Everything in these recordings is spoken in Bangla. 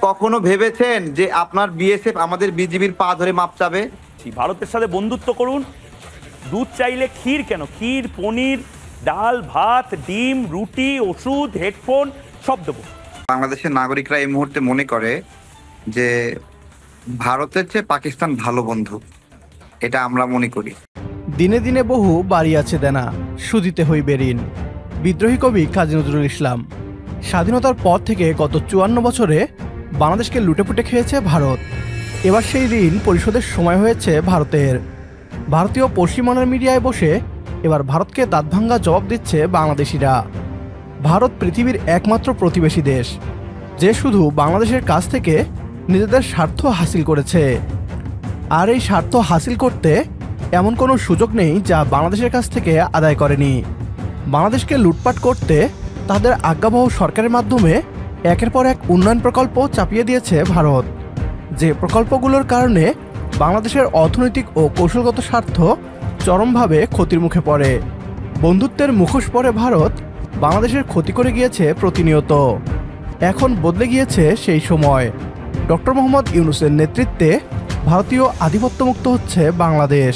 কখনো ভেবেছেন যে আপনার বিএসএফ আমাদের বিজিবির পা ধরে মাপ চাবে? ভারতের সাথে বন্ধুত্ব করুন। দুধ চাইলে ক্ষীর কেন, ক্ষীর, পনির, ডাল, ভাত, ডিম, রুটি, ওষুধ, হেডফোন সব দেবো। বাংলাদেশের নাগরিকরা এই মুহূর্তে মনে করে যে ভারতের চেয়ে পাকিস্তান ভালো বন্ধু, এটা আমরা মনে করি। দিনে দিনে বহু বাড়ি আছে দেনা, সুদিতে হইবে ঋণ। বিদ্রোহী কবি কাজী নজরুল ইসলাম। স্বাধীনতার পর থেকে গত ৫৪ বছরে বাংলাদেশকে লুটেপুটে খেয়েছে ভারত। এবার সেই ঋণ পরিশোধের সময় হয়েছে ভারতের। ভারতীয় পশ্চিমবঙ্গের মিডিয়ায় বসে এবার ভারতকে দাঁতভাঙ্গা জবাব দিচ্ছে বাংলাদেশিরা। ভারত পৃথিবীর একমাত্র প্রতিবেশী দেশ, যে শুধু বাংলাদেশের কাছ থেকে নিজেদের স্বার্থ হাসিল করেছে। আর এই স্বার্থ হাসিল করতে এমন কোনো সুযোগ নেই যা বাংলাদেশের কাছ থেকে আদায় করেনি। বাংলাদেশকে লুটপাট করতে তাদের আজ্ঞাবহ সরকারের মাধ্যমে একের পর এক উন্নয়ন প্রকল্প চাপিয়ে দিয়েছে ভারত, যে প্রকল্পগুলোর কারণে বাংলাদেশের অর্থনৈতিক ও কৌশলগত স্বার্থ চরমভাবে ক্ষতির মুখে পড়ে। বন্ধুত্বের মুখোশ পরে ভারত বাংলাদেশের ক্ষতি করে গিয়েছে প্রতিনিয়ত। এখন বদলে গিয়েছে সেই সময়। ডক্টর মোহাম্মদ ইউনূসের নেতৃত্বে ভারতীয় আধিপত্যমুক্ত হচ্ছে বাংলাদেশ।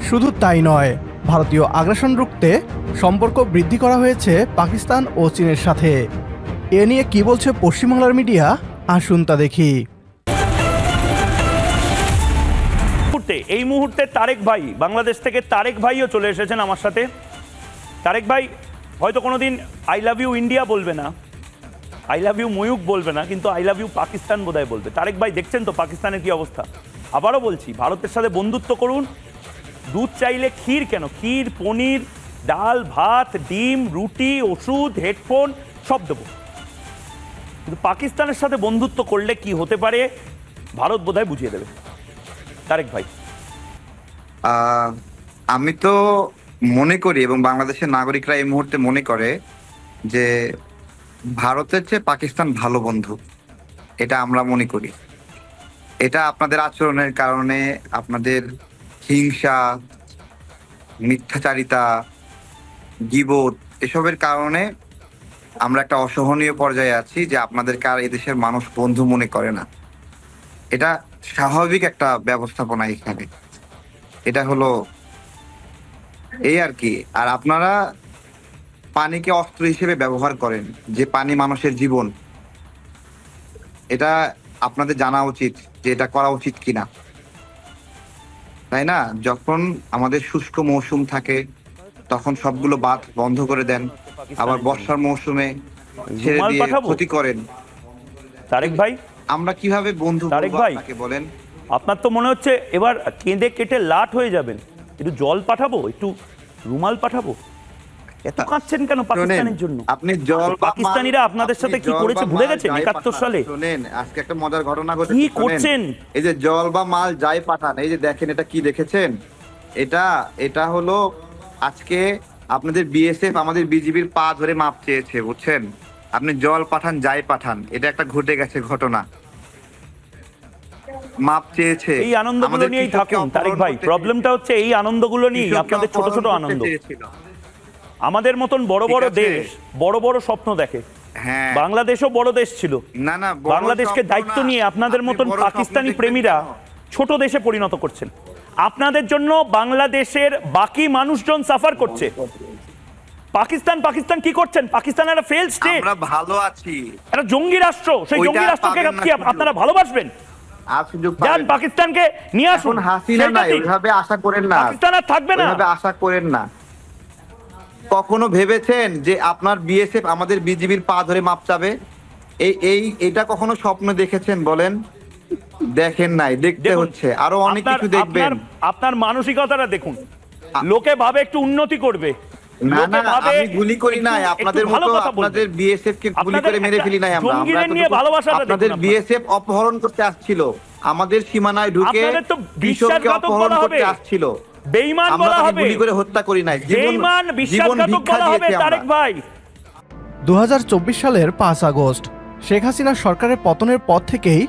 শুধু তাই নয়, ভারতীয় আগ্রাসন রুখতে সম্পর্ক বৃদ্ধি করা হয়েছে পাকিস্তান ও চীনের সাথে। এ নিয়ে কি বলছে পশ্চিমবাংলার মিডিয়া, আসুন তা দেখি। এই মুহূর্তে তারেক ভাই, বাংলাদেশ থেকে তারেক ভাইও চলে এসেছেন আমার সাথে। তারেক ভাই হয়তো কোনোদিন আই লাভ ইউ ইন্ডিয়া বলবে না, আই লাভ ইউ ময়ূক বলবে না, কিন্তু আই লাভ ইউ পাকিস্তান বোধহয় বলবে। তারেক ভাই দেখছেন তো পাকিস্তানের কি অবস্থা। আবারও বলছি, ভারতের সাথে বন্ধুত্ব করুন। দুধ চাইলে ক্ষীর কেন, ক্ষীর, পনির, ডাল, ভাত, ডিম, রুটি, ওষুধ, হেডফোন সব দেবো। কিন্তু পাকিস্তানের সাথে বন্ধুত্ব করলে কি হতে পারে ভারত বোধহয় বুঝিয়ে দেবে। তারেক ভাই, আমি তো মনে করি এবং বাংলাদেশের নাগরিকরা এই মুহূর্তে মনে করে যে ভারতের চেয়ে পাকিস্তান ভালো বন্ধু, এটা আমরা মনে করি। এটা আপনাদের আচরণের কারণে, আপনাদের হিংসা, মিথ্যাচারিতা, গীবত, এসবের কারণে আমরা একটা অসহনীয় পর্যায়ে আছি যে আপনাদেরকে আর এদেশের মানুষ বন্ধু মনে করে না। এটা স্বাভাবিক একটা ব্যবস্থাপনা এখানে, এটা হলো এই আর কি। আর আপনারা পানিকে অস্ত্র হিসেবে ব্যবহার করেন, যে পানি মানুষের জীবন। এটা আপনাদের জানা উচিত যে এটা করা উচিত কিনা, তাই না? যখন আমাদের শুষ্ক মৌসুম থাকে তখন সবগুলো বাঁধ বন্ধ করে দেন, আবার বর্ষার মৌসুমে ছেড়ে দিয়ে ক্ষতি করেন। তারেক ভাই, আমরা কিভাবে বন্ধু? তারেক ভাই বলেন, আপনার তো মনে হচ্ছে এবার কেঁদে কেটে লাট হয়ে যাবেন। একটু জল পাঠাবো, একটু রুমাল পাঠাবো? এত কাঁদছেন কেন পাকিস্তানের জন্য? আপনি জল, পাকিস্তানিরা আপনাদের সাথে কি করেছে ভুলে গেছেন ৭১ সালে? শুনেন, আজকে একটা মজার ঘটনা ঘটেছে। কি করছেন? এই যে জল বা মাল যাই পাঠান, এই যে দেখেন, এটা কি দেখেছেন? এটা হলো আজকে আপনাদের বিএসএফ আমাদের বিজিবির পা ধরে মাপ চেয়েছে, বুঝছেন? আপনি জল পাঠান, যাই পাঠান, এটা একটা ঘটে গেছে ঘটনা। মাপ চেয়েছে। এই আনন্দগুলো নিয়েই থাকুন তারেক ভাই। প্রবলেমটা হচ্ছে এই আনন্দগুলো নিয়ে, আপনাদের ছোট ছোট আনন্দ। আমাদের মতন বড় বড় দেশ বড় বড় স্বপ্ন দেখে। হ্যাঁ, বাংলাদেশও বড় দেশ ছিল। না না, বাংলাদেশকে দায়িত্ব নিয়ে আপনাদের মতন পাকিস্তানি প্রেমীরা ছোট দেশে পরিণত করছেন। আপনাদের জন্য বাংলাদেশের বাকি মানুষজন সাফার করছে। পাকিস্তান কি করছেন? পাকিস্তান একটা ফেইল্ড স্টেট। আমরা ভালো আছি, একটা জঙ্গি রাষ্ট্র। সেই জঙ্গি রাষ্ট্রকে কি আপনারা ভালোবাসবেন? যান পাকিস্তানকে নিয়ে আসুন। হাসিনা না, এইভাবে আশা করেন না, পাকিস্তান আর থাকবে না, এইভাবে আশা করেন না। কখনো ভেবেছেন যে আপনার বিএসএফ আমাদের বিজিবির পা ধরে মাপ চাবে? এটা কখনো স্বপ্ন দেখেছেন বলেন? দেখেন নাই, দেখতে হচ্ছে, আরো অনেক কিছু দেখবেন। আপনার মানসিকতাটা দেখুন। লোকে ভাবে একটু উন্নতি করবে। না না, আমি গুলি করি নাই আপনাদের মতো, আপনাদের বিএসএফ কে গুলি করে মেরে ফেলি নাই আমরা। আপনাদের বিএসএফ অপহরণ করতে আসছিল, আমাদের সীমানায় ঢুকে কৃষককে অপহরণ করতে আসছিল। বেঈমান বলা হবে, গুলি করে হত্যা করি নাই, বেঈমান বিশ্বাসঘাতক বলা হবে তারেক ভাই। ২০২৪ সালের ৫ আগস্ট শেখ হাসিনা সরকারের পতনের পর থেকেই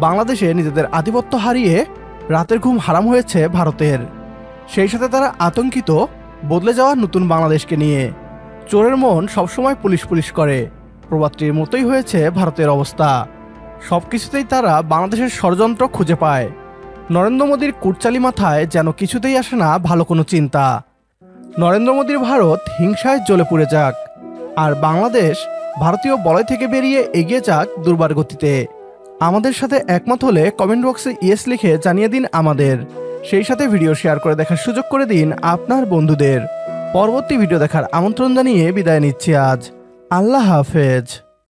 বাংলাদেশে নিজেদের আধিপত্য হারিয়ে রাতের ঘুম হারাম হয়েছে ভারতের। সেই সাথে তারা আতঙ্কিত বদলে যাওয়া নতুন বাংলাদেশকে নিয়ে। চোরের মন সবসময় পুলিশ পুলিশ করে, প্রবাদটির মতোই হয়েছে ভারতের অবস্থা। সবকিছুতেই তারা বাংলাদেশের ষড়যন্ত্র খুঁজে পায়। নরেন্দ্র মোদীর কুটচালি মাথায় যেন কিছুতেই আসে না ভালো কোনো চিন্তা। নরেন্দ্র মোদীর ভারত হিংসায় জ্বলে পুড়ে যাক, আর বাংলাদেশ ভারতীয় বলয় থেকে বেরিয়ে এগিয়ে যাক দুর্বার গতিতে। আমাদের সাথে একমত হলে কমেন্ট বক্সে ইয়েস লিখে জানিয়ে দিন আমাদের। সেই সাথে ভিডিও শেয়ার করে দেখার সুযোগ করে দিন আপনার বন্ধুদের। পরবর্তী ভিডিও দেখার আমন্ত্রণ জানিয়ে বিদায় নিচ্ছি আজ। আল্লাহ হাফেজ।